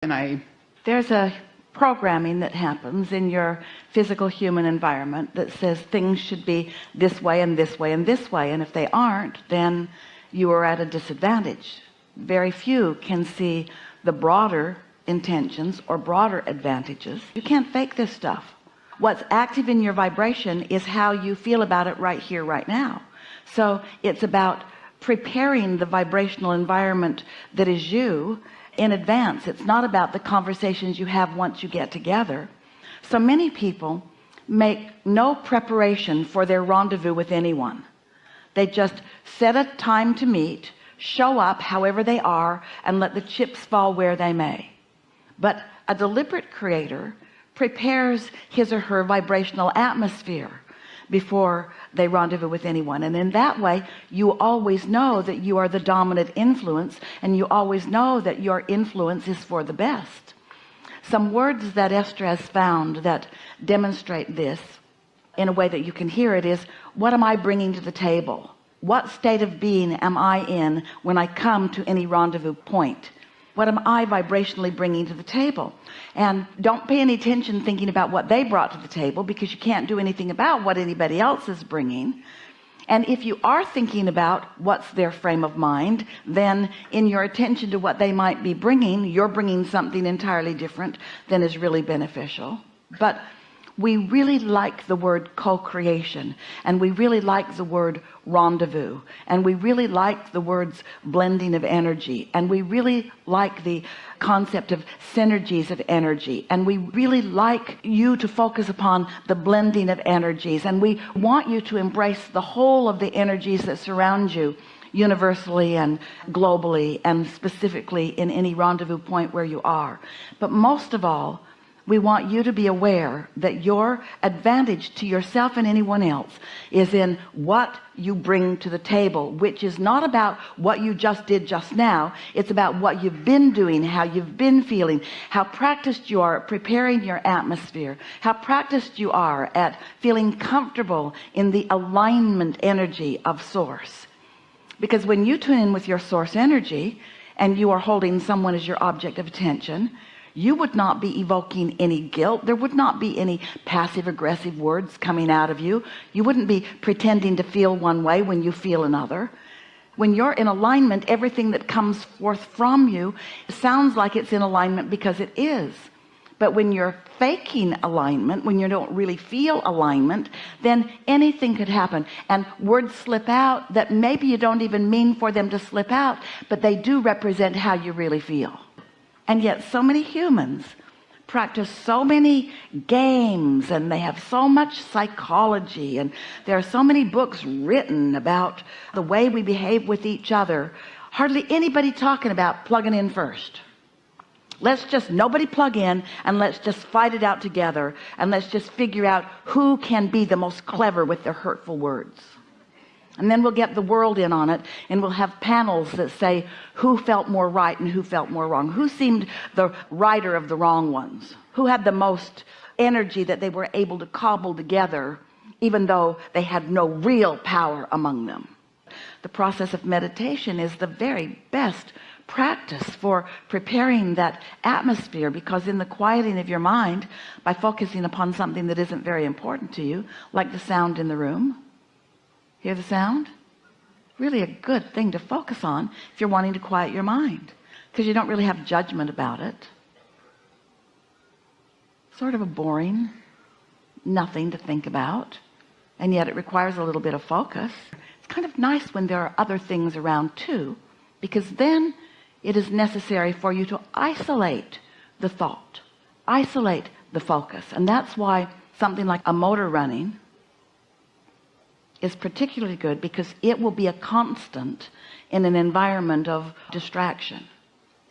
There's a programming that happens in your physical human environment that says things should be this way and this way and this way, and if they aren't, then you are at a disadvantage. Very few can see the broader intentions or broader advantages. You can't fake this stuff. What's active in your vibration is how you feel about it right here, right now. So it's about preparing the vibrational environment that is you in advance. It's not about the conversations you have once you get together. So many people make no preparation for their rendezvous with anyone. They just set a time to meet, show up however they are, and let the chips fall where they may. But a deliberate creator prepares his or her vibrational atmosphere before they rendezvous with anyone, and in that way you always know that you are the dominant influence, and you always know that your influence is for the best. Some words that Esther has found that demonstrate this in a way that you can hear it is, what am I bringing to the table? What state of being am I in when I come to any rendezvous point? What am I vibrationally bringing to the table? And don't pay any attention thinking about what they brought to the table, because you can't do anything about what anybody else is bringing. And if you are thinking about what's their frame of mind, then in your attention to what they might be bringing, you're bringing something entirely different than is really beneficial. But we really like the word co-creation, and we really like the word rendezvous, and we really like the words blending of energy, and we really like the concept of synergies of energy, and we really like you to focus upon the blending of energies, and we want you to embrace the whole of the energies that surround you universally and globally, and specifically in any rendezvous point where you are. But most of all, we want you to be aware that your advantage to yourself and anyone else is in what you bring to the table, which is not about what you just did just now. It's about what you've been doing, how you've been feeling, how practiced you are at preparing your atmosphere, how practiced you are at feeling comfortable in the alignment energy of source. Because when you tune in with your source energy and you are holding someone as your object of attention, you would not be evoking any guilt. There would not be any passive aggressive words coming out of you. You wouldn't be pretending to feel one way when you feel another. When you're in alignment, everything that comes forth from you sounds like it's in alignment because it is. But when you're faking alignment, when you don't really feel alignment, then anything could happen, and words slip out that maybe you don't even mean for them to slip out, but they do represent how you really feel. And yet so many humans practice so many games, and they have so much psychology, and there are so many books written about the way we behave with each other. Hardly anybody talking about plugging in first. Let's just nobody plug in, and let's just fight it out together, and let's just figure out who can be the most clever with their hurtful words. And then we'll get the world in on it, and we'll have panels that say who felt more right and who felt more wrong, who seemed the righter of the wrong ones, who had the most energy that they were able to cobble together even though they had no real power among them. The process of meditation is the very best practice for preparing that atmosphere, because in the quieting of your mind, by focusing upon something that isn't very important to you, like the sound in the room. Hear the sound? Really a good thing to focus on if you're wanting to quiet your mind, because you don't really have judgment about it. Sort of a boring, nothing to think about, and yet it requires a little bit of focus. It's kind of nice when there are other things around too, because then it is necessary for you to isolate the thought, isolate the focus. And that's why something like a motor running is particularly good, because it will be a constant in an environment of distraction.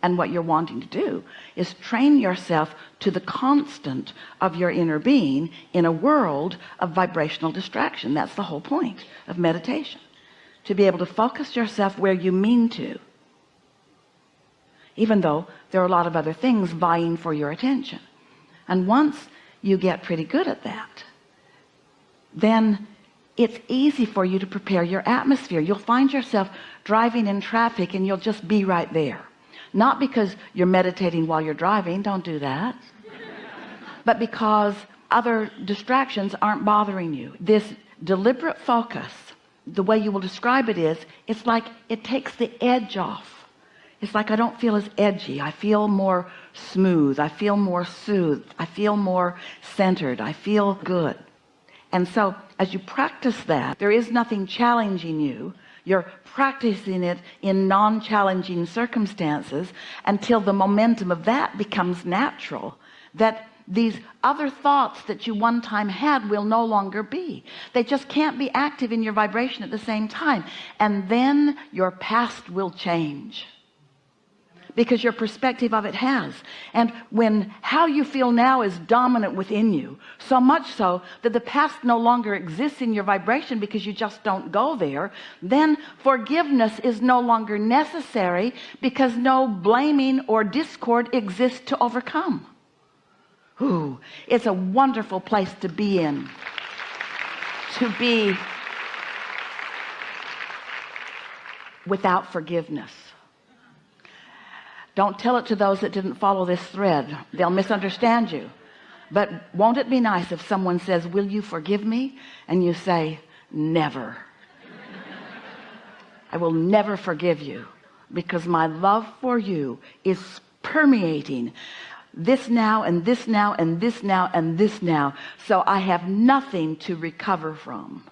And what you're wanting to do is train yourself to the constant of your inner being in a world of vibrational distraction. That's the whole point of meditation, to be able to focus yourself where you mean to, even though there are a lot of other things vying for your attention. And once you get pretty good at that, then it's easy for you to prepare your atmosphere. You'll find yourself driving in traffic, and you'll just be right there. not because you're meditating while you're driving, don't do that, but because other distractions aren't bothering you. This deliberate focus, the way you will describe it is, it's like it takes the edge off. It's like I don't feel as edgy. I feel more smooth. I feel more soothed. I feel more centered. I feel good. And so as you practice that, there is nothing challenging you. You're practicing it in non-challenging circumstances until the momentum of that becomes natural, that these other thoughts that you one time had will no longer be. They just can't be active in your vibration at the same time. And then your past will change, because your perspective of it has. And when how you feel now is dominant within you, so much so that the past no longer exists in your vibration because you just don't go there, then forgiveness is no longer necessary, because no blaming or discord exists to overcome. Ooh, it's a wonderful place to be in, to be without forgiveness. Don't tell it to those that didn't follow this thread. They'll misunderstand you. But won't it be nice if someone says, will you forgive me? And you say, never. I will never forgive you, because my love for you is permeating this now and this now and this now and this now. So I have nothing to recover from.